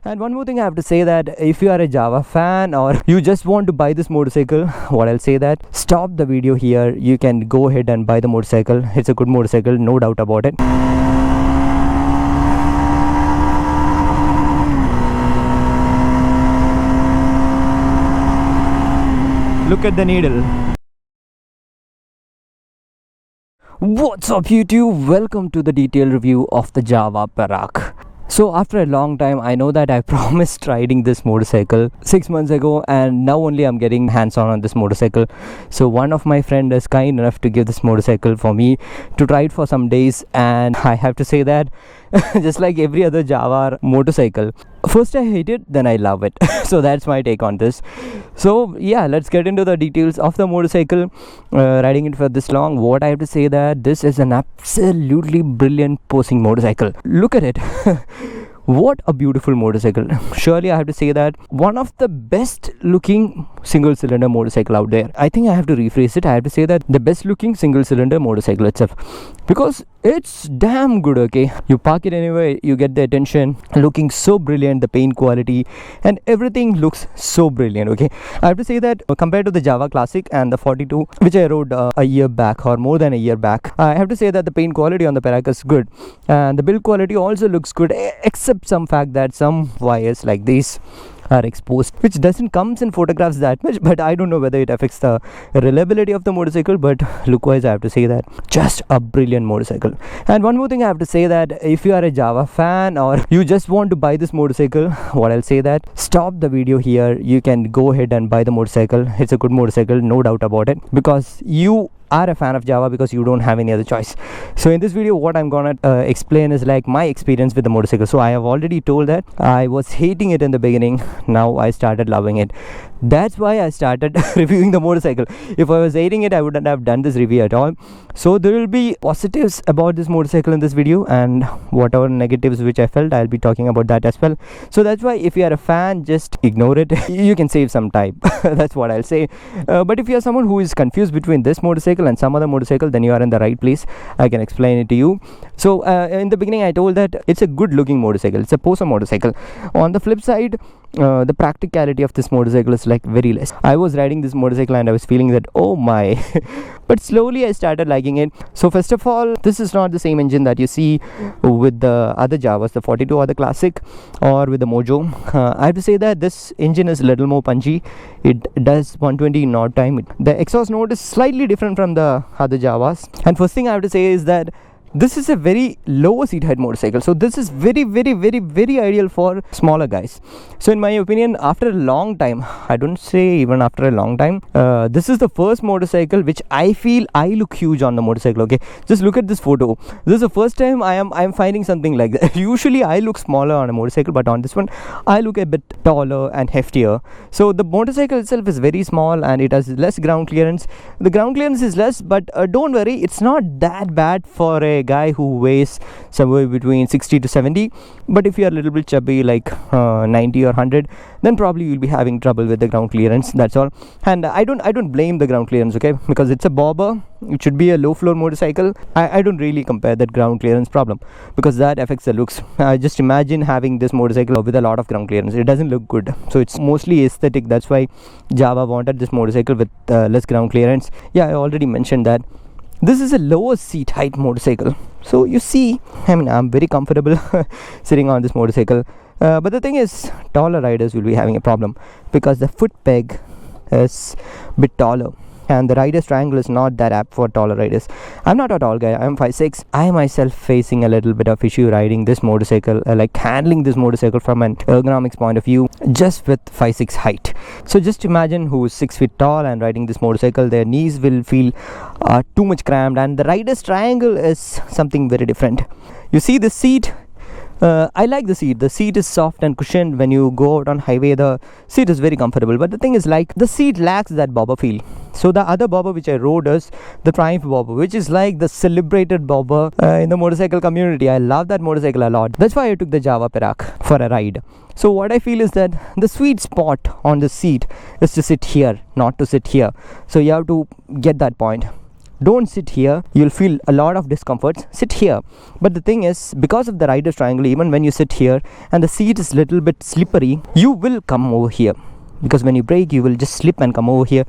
And one more thing I have to say, that if you are a Java fan or you just want to buy this motorcycle, what I'll say that stop the video here. You can go ahead and buy the motorcycle. It's a good motorcycle, no doubt about it. Look at the needle. What's up YouTube? Welcome to the detailed review of the Jawa Perak. So after a long time, I know that I promised riding this motorcycle 6 months ago, and now only I'm getting hands-on on this motorcycle. So one of my friend is kind enough to give this motorcycle for me to try it for some days, and I have to say that just like every other Java motorcycle, first I hate it, then I love it. So that's my take on this. So yeah, let's get into the details of the motorcycle. Riding it for this long, what I have to say that this is an absolutely brilliant posing motorcycle. Look at it. What a beautiful motorcycle. Surely I have to say that one of the best looking single cylinder motorcycle out there. I think I have to rephrase it. I have to say that the best looking single cylinder motorcycle itself, because it's damn good. Okay, you park it anywhere, you get the attention, looking so brilliant, the paint quality and everything looks so brilliant. Okay, I have to say that compared to the Java Classic and the 42 which I rode a year back or more than a year back, I have to say that the paint quality on the Perak is good, and the build quality also looks good, except some fact that some wires like these are exposed, which doesn't comes in photographs that much, but I don't know whether it affects the reliability of the motorcycle. But look wise, I have to say that just a brilliant motorcycle. And one more thing I have to say, that if you are a Java fan or you just want to buy this motorcycle, what I'll say that stop the video here. You can go ahead and buy the motorcycle. It's a good motorcycle, no doubt about it, because you are a fan of Java, because you don't have any other choice. So in this video, what I'm gonna explain is like my experience with the motorcycle. So I have already told that I was hating it in the beginning. Now I started loving it. That's why I started reviewing the motorcycle. If I was hating it, I wouldn't have done this review at all. So there will be positives about this motorcycle in this video, and whatever negatives which I felt, I'll be talking about that as well. So that's why if you are a fan, just ignore it. You can save some time. That's what I'll say. But if you are someone who is confused between this motorcycle and some other motorcycle, then you are in the right place. I can explain it to you. So in the beginning, I told that it's a good looking motorcycle. It's a poser motorcycle. On the flip side, the practicality of this motorcycle is like very less. I was riding this motorcycle and I was feeling that, oh my. But slowly I started liking it. So first of all, this is not the same engine that you see with the other Javas, the 42 or the Classic, or with the Mojo. I have to say that this engine is a little more punchy. It does 120 knot time. The exhaust note is slightly different from the other Javas. And first thing I have to say is that this is a very low seat height motorcycle. So this is very ideal for smaller guys. So in my opinion, after a long time, I don't say even after a long time, this is the first motorcycle which I feel I look huge on the motorcycle. Okay, just look at this photo. This is the first time I am finding something like that. Usually I look smaller on a motorcycle, but on this one I look a bit taller and heftier. So the motorcycle itself is very small and it has less ground clearance. The ground clearance is less, but don't worry, it's not that bad for a guy who weighs somewhere between 60 to 70. But if you are a little bit chubby, like 90 or 100, then probably you'll be having trouble with the ground clearance. That's all. And I don't blame the ground clearance, okay, because it's a bobber. It should be a low floor motorcycle. I don't really compare that ground clearance problem, because that affects the looks. Just imagine having this motorcycle with a lot of ground clearance. It doesn't look good. So it's mostly aesthetic. That's why Java wanted this motorcycle with less ground clearance. Yeah, I already mentioned that. This is a lower seat height motorcycle. So you see, I mean, I'm very comfortable sitting on this motorcycle. But the thing is, taller riders will be having a problem, because the foot peg is a bit taller. And the rider's triangle is not that apt for taller riders. I'm not a tall guy. I'm 5'6". I myself facing a little bit of issue riding this motorcycle, like handling this motorcycle from an ergonomics point of view, just with 5'6" height. So just imagine who is 6 feet tall and riding this motorcycle. Their knees will feel too much cramped, and the rider's triangle is something very different. You see the seat. I like the seat. The seat is soft and cushioned. When you go out on highway, the seat is very comfortable. But the thing is, like, the seat lacks that bobber feel. So the other bobber which I rode is the Triumph bobber, which is like the celebrated bobber in the motorcycle community. I love that motorcycle a lot. That's why I took the Jawa Perak for a ride. So what I feel is that the sweet spot on the seat is to sit here, not to sit here. So you have to get that point. don't sit here, you'll feel a lot of discomforts. Sit here. But the thing is, because of the rider's triangle, even when you sit here and the seat is little bit slippery, you will come over here, because when you brake you will just slip and come over here,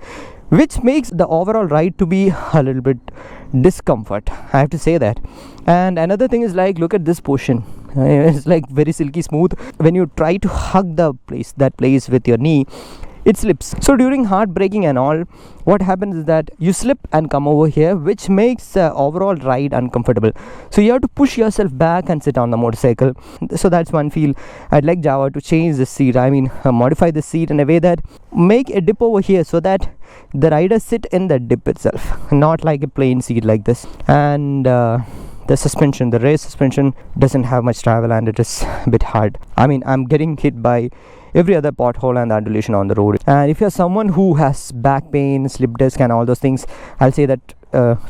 which makes the overall ride to be a little bit discomfort, I have to say that. And another thing is, like, look at this portion. It's like very silky smooth. When you try to hug that place with your knee, it slips. So during hard braking and all, what happens is that you slip and come over here, which makes the overall ride uncomfortable. So you have to push yourself back and sit on the motorcycle. So that's one feel. I'd like Jawa to change the seat, modify the seat in a way that make a dip over here, so that the rider sit in the dip itself, not like a plain seat like this. And the suspension, the rear suspension doesn't have much travel, and it is a bit hard. I'm getting hit by every other pothole and undulation on the road. And if you're someone who has back pain, slip disc and all those things, I'll say that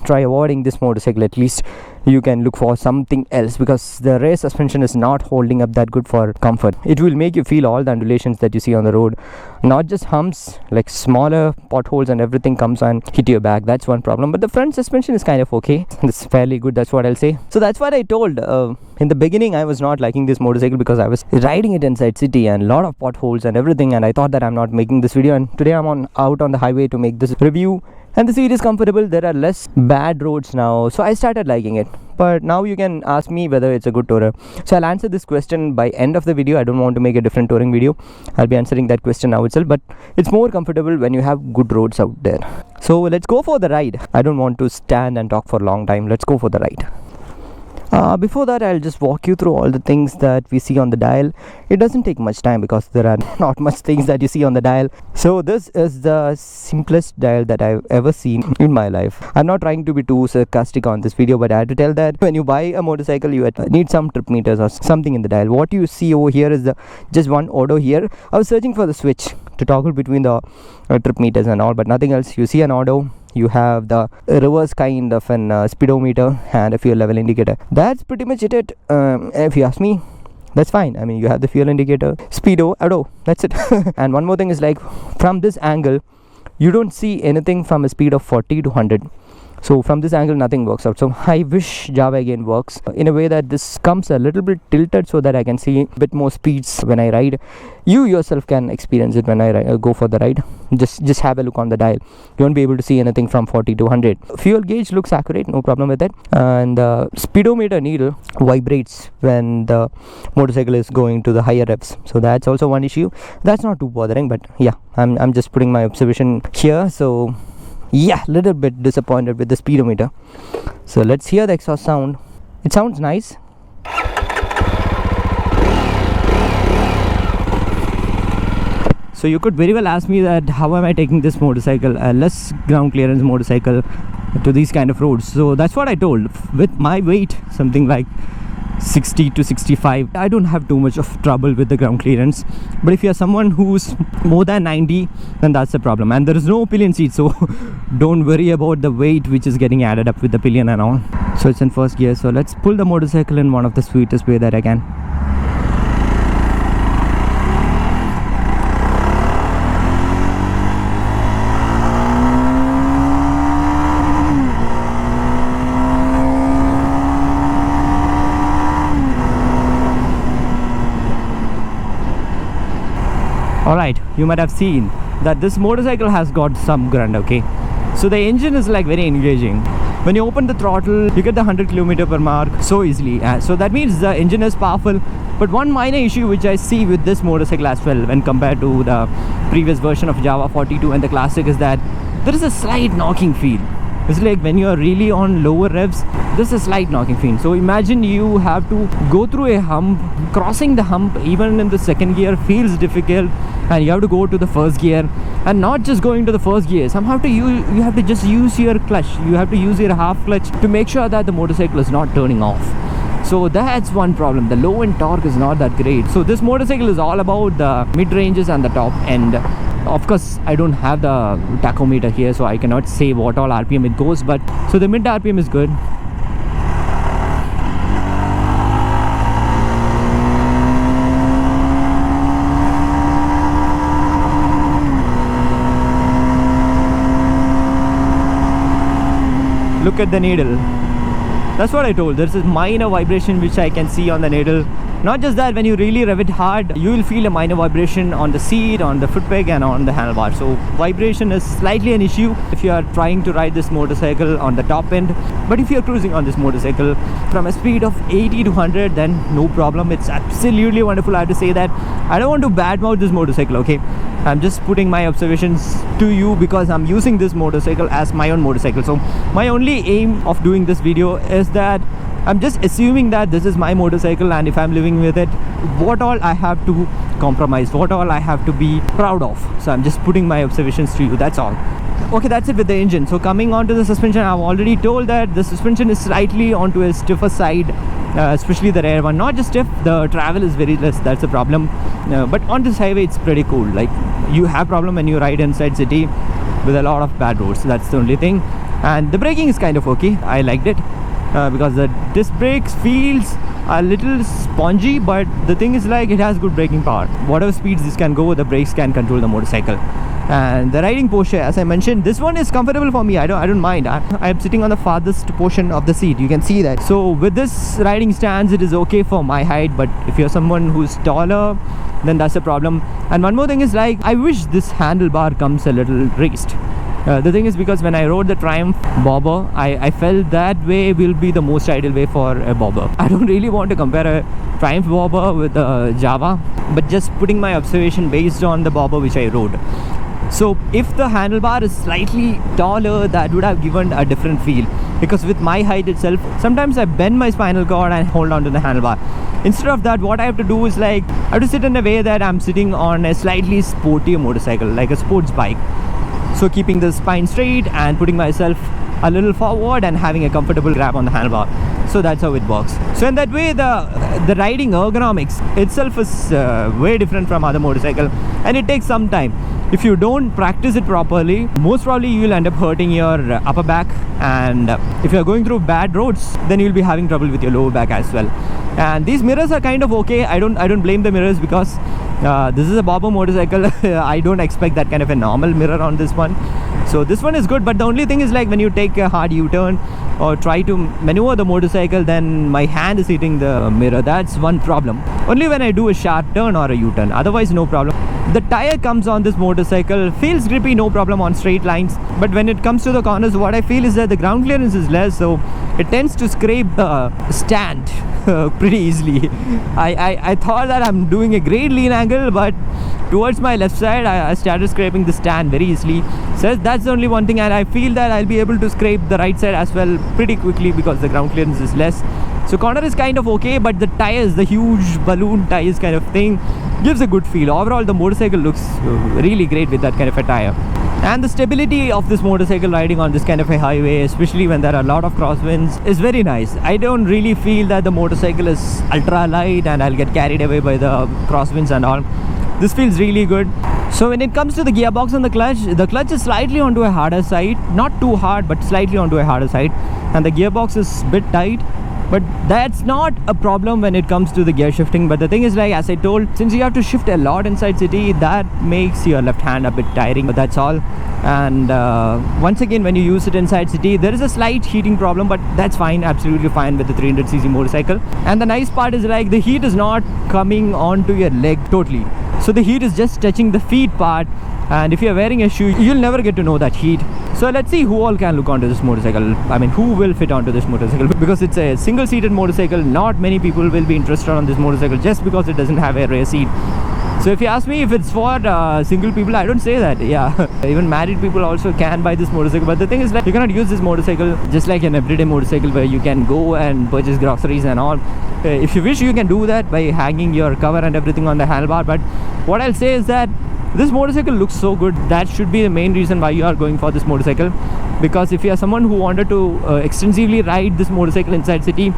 try avoiding this motorcycle. At least you can look for something else, because the rear suspension is not holding up that good for comfort. It will make you feel all the undulations that you see on the road, not just humps, like smaller potholes and everything comes and hit your back. That's one problem. But the front suspension is kind of okay. It's fairly good, that's what I'll say. So that's what I told. In the beginning I was not liking this motorcycle because I was riding it inside city and a lot of potholes and everything, and I thought that I'm not making this video, and today I'm out on the highway to make this review. And the seat is comfortable. There are less bad roads now, so I started liking it. But now you can ask me whether it's a good tourer. So I'll answer this question by end of the video. I don't want to make a different touring video. I'll be answering that question now itself. But it's more comfortable when you have good roads out there. So let's go for the ride. I don't want to stand and talk for a long time. Let's go for the ride. Before that, I'll just walk you through all the things that we see on the dial. It doesn't take much time because there are not much things that you see on the dial. So this is the simplest dial that I've ever seen in my life. I'm not trying to be too sarcastic on this video, but I had to tell that when you buy a motorcycle, you need some trip meters or something in the dial. What you see over here is just one auto here. I was searching for the switch to toggle between the trip meters and all, but nothing else. You see an auto. You have the reverse kind of an speedometer and a fuel level indicator. That's pretty much it. If you ask me, that's fine. You have the fuel indicator, speedo, auto, that's it. And one more thing is, like, from this angle you don't see anything from a speed of 40 to 100. So from this angle nothing works out. So I wish Java again works in a way that this comes a little bit tilted, so that I can see a bit more speeds when I ride. You yourself can experience it when I go for the ride. Just have a look on the dial. You won't be able to see anything from 40 to 100. Fuel gauge looks accurate, no problem with that. And the speedometer needle vibrates when the motorcycle is going to the higher revs. So that's also one issue. That's not too bothering, but yeah, I'm just putting my observation here. So yeah, little bit disappointed with the speedometer. So let's hear the exhaust sound. It sounds nice. So you could very well ask me that how am I taking this motorcycle, a less ground clearance motorcycle, to these kind of roads. So that's what I told. With my weight, something like 60 to 65, I don't have too much of trouble with the ground clearance. But if you're someone who's more than 90, then that's the problem. And there is no pillion seat, so don't worry about the weight which is getting added up with the pillion and all. So it's in first gear. So let's pull the motorcycle in one of the sweetest way that I can. Alright, you might have seen that this motorcycle has got some grunt, okay? So the engine is like very engaging. When you open the throttle, you get the 100 km per mark so easily. So that means the engine is powerful. But one minor issue which I see with this motorcycle as well, when compared to the previous version of Java 42 and the Classic, is that there is a slight knocking feel. It's like when you are really on lower revs, this is a slight knocking feel. So imagine you have to go through a hump. Crossing the hump even in the second gear feels difficult, and you have to go to the first gear. And not just going to the first gear, somehow you have to just use your clutch. You have to use your half clutch to make sure that the motorcycle is not turning off. So that's one problem. The low end torque is not that great. So this motorcycle is all about the mid ranges and the top end. Of course, I don't have the tachometer here, so I cannot say what all RPM it goes, but so the mid RPM is good. look at the needle. That's what I told. There's a minor vibration which I can see on the needle. Not just that, when you really rev it hard, you will feel a minor vibration on the seat, on the foot peg and on the handlebar. So vibration is slightly an issue if you are trying to ride this motorcycle on the top end. But if you're cruising on this motorcycle from a speed of 80 to 100, then no problem. It's absolutely wonderful. I have to say that. I don't want to badmouth this motorcycle, okay? I'm just putting my observations to you because I'm using this motorcycle as my own motorcycle. So my only aim of doing this video is that I'm just assuming that this is my motorcycle, and if I'm living with it, what all I have to compromise, what all I have to be proud of. So I'm just putting my observations to you, that's all. Okay, that's it with the engine. So coming on to the suspension, I've already told that the suspension is slightly onto a stiffer side, especially the rear one. Not just stiff, the travel is very less, that's a problem. But on this highway it's pretty cool. Like, you have problem when you ride inside city with a lot of bad roads. That's the only thing. And the braking is kind of okay. I liked it. Because the disc brakes feels a little spongy, but the thing is, like, it has good braking power. Whatever speeds this can go, the brakes can control the motorcycle. And the riding posture, as I mentioned, this one is comfortable for me. I don't mind. I'm sitting on the farthest portion of the seat, you can see that. So with this riding stance, it is okay for my height, but if you're someone who's taller, then that's a problem. And one more thing is, like, I wish this handlebar comes a little raised. The thing is, because when I rode the Triumph bobber, I felt that way will be the most ideal way for a bobber. I don't really want to compare a Triumph bobber with a Java, but just putting my observation based on the bobber which I rode. So if the handlebar is slightly taller, that would have given a different feel. Because with my height itself, sometimes I bend my spinal cord and hold on to the handlebar. Instead of that, what I have to do is, like, I have to sit in a way that I'm sitting on a slightly sportier motorcycle, like a sports bike. So keeping the spine straight and putting myself a little forward and having a comfortable grab on the handlebar. So that's how it works. So in that way, the riding ergonomics itself is way different from other motorcycle, and it takes some time. If you don't practice it properly, most probably you will end up hurting your upper back, and if you're going through bad roads, then you'll be having trouble with your lower back as well. And these mirrors are kind of okay. I don't blame the mirrors, because this is a bobber motorcycle. I don't expect that kind of a normal mirror on this one. So this one is good, but the only thing is, like, when you take a hard U-turn or try to maneuver the motorcycle, then my hand is hitting the mirror. That's one problem. Only when I do a sharp turn or a U-turn, otherwise no problem. The tire comes on this motorcycle, feels grippy, no problem on straight lines, but when it comes to the corners, what I feel is that the ground clearance is less, so it tends to scrape the stand pretty easily. I thought that I'm doing a great lean angle, but towards my left side, I started scraping the stand very easily. So that's the only one thing, and I feel that I'll be able to scrape the right side as well pretty quickly because the ground clearance is less. So corner is kind of okay, but the tires, the huge balloon tires kind of thing, gives a good feel. Overall, the motorcycle looks really great with that kind of a tire. And the stability of this motorcycle riding on this kind of a highway, especially when there are a lot of crosswinds, is very nice. I don't really feel that the motorcycle is ultra light and I'll get carried away by the crosswinds and all. This feels really good. So when it comes to the gearbox and the clutch is slightly onto a harder side. Not too hard, but slightly onto a harder side. And the gearbox is a bit tight. But that's not a problem when it comes to the gear shifting. But the thing is, like, as I told, since you have to shift a lot inside city, that makes your left hand a bit tiring. But that's all. And once again, when you use it inside city, there is a slight heating problem, but that's fine, absolutely fine with the 300cc motorcycle. And the nice part is, like, the heat is not coming onto your leg totally. So the heat is just touching the feet part, and if you're wearing a shoe, you'll never get to know that heat. So let's see who all can look onto this motorcycle. I mean, who will fit onto this motorcycle? Because it's a single-seated motorcycle, not many people will be interested on this motorcycle just because it doesn't have a rear seat. So if you ask me if it's for single people, I don't say that. Yeah, even married people also can buy this motorcycle. But the thing is, like, you cannot use this motorcycle just like an everyday motorcycle where you can go and purchase groceries and all. If you wish, you can do that by hanging your cover and everything on the handlebar. But what I'll say is that this motorcycle looks so good. That should be the main reason why you are going for this motorcycle. Because if you are someone who wanted to extensively ride this motorcycle inside city,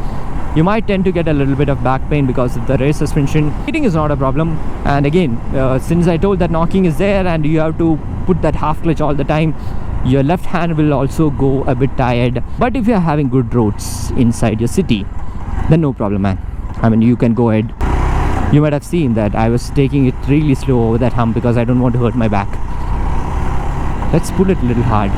you might tend to get a little bit of back pain because of the rear suspension. Heating is not a problem, and again, since I told that knocking is there and you have to put that half clutch all the time, your left hand will also go a bit tired. But if you are having good roads inside your city, then no problem, man. I mean, you can go ahead. You might have seen that I was taking it really slow over that hump because I don't want to hurt my back. Let's pull it a little hard.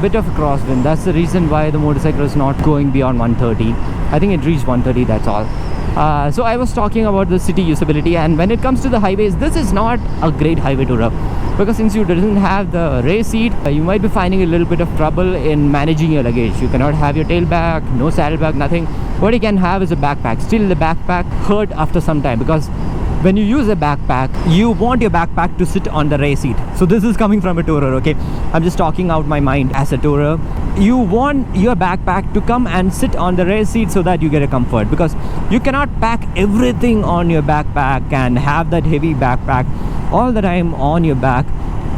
bit of a crosswind. That's the reason why the motorcycle is not going beyond 130. I think it reached 130, that's all. So I was talking about the city usability, and when it comes to the highways, this is not a great highway tourer, because since you doesn't have the rear seat, you might be finding a little bit of trouble in managing your luggage. You cannot have your tailbag, no saddlebag, nothing. What you can have is a backpack. Still, the backpack hurt after some time, because when you use a backpack, you want your backpack to sit on the rear seat. So this is coming from a tourer, okay? I'm just talking out my mind as a tourer. You want your backpack to come and sit on the rear seat so that you get a comfort, because you cannot pack everything on your backpack and have that heavy backpack all the time on your back.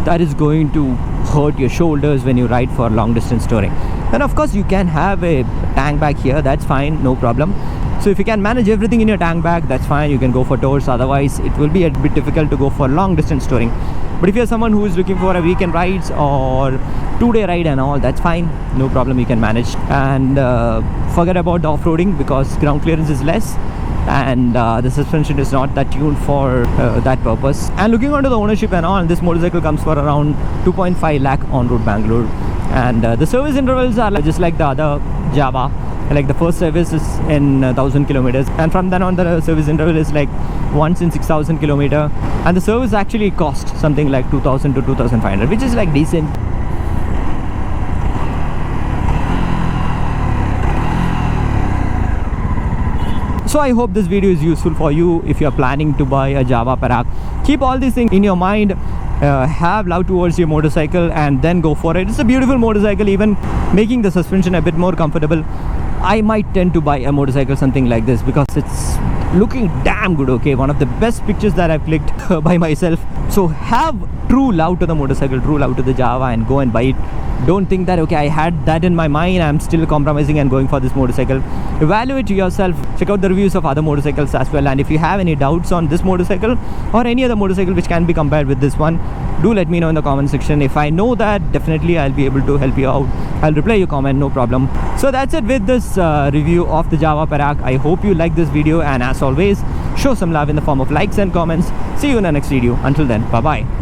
That is going to hurt your shoulders when you ride for long distance touring. Then of course you can have a tank bag here, that's fine, no problem. So if you can manage everything in your tank bag, that's fine, you can go for tours. Otherwise it will be a bit difficult to go for long distance touring. But if you're someone who is looking for a weekend rides or 2-day ride and all, that's fine, no problem, you can manage. And forget about the off-roading, because ground clearance is less, and the suspension is not that tuned for that purpose. And looking onto the ownership and all, this motorcycle comes for around 2.5 lakh on road Bangalore. And the service intervals are just like the other Java. Like the first service is in 1000 kilometers, and from then on the service interval is like once in 6000 kilometer, and the service actually cost something like 2000 to 2500, which is like decent. So I hope this video is useful for you if you're planning to buy a Jawa Perak. Keep all these things in your mind, have love towards your motorcycle, and then go for it. It's a beautiful motorcycle. Even making the suspension a bit more comfortable, I might tend to buy a motorcycle something like this, because it's looking damn good, okay? One of the best pictures that I've clicked by myself. So have true love to the motorcycle, true love to the Java, and go and buy it. Don't think that, okay, I had that in my mind, I'm still compromising and going for this motorcycle. Evaluate yourself, check out the reviews of other motorcycles as well, and if you have any doubts on this motorcycle or any other motorcycle which can be compared with this one, do let me know in the comment section. If I know that, definitely I'll be able to help you out. I'll reply your comment, no problem. So that's it with this review of the Jawa Perak. I hope you like this video, and as always, show some love in the form of likes and comments. See you in the next video. Until then, bye bye.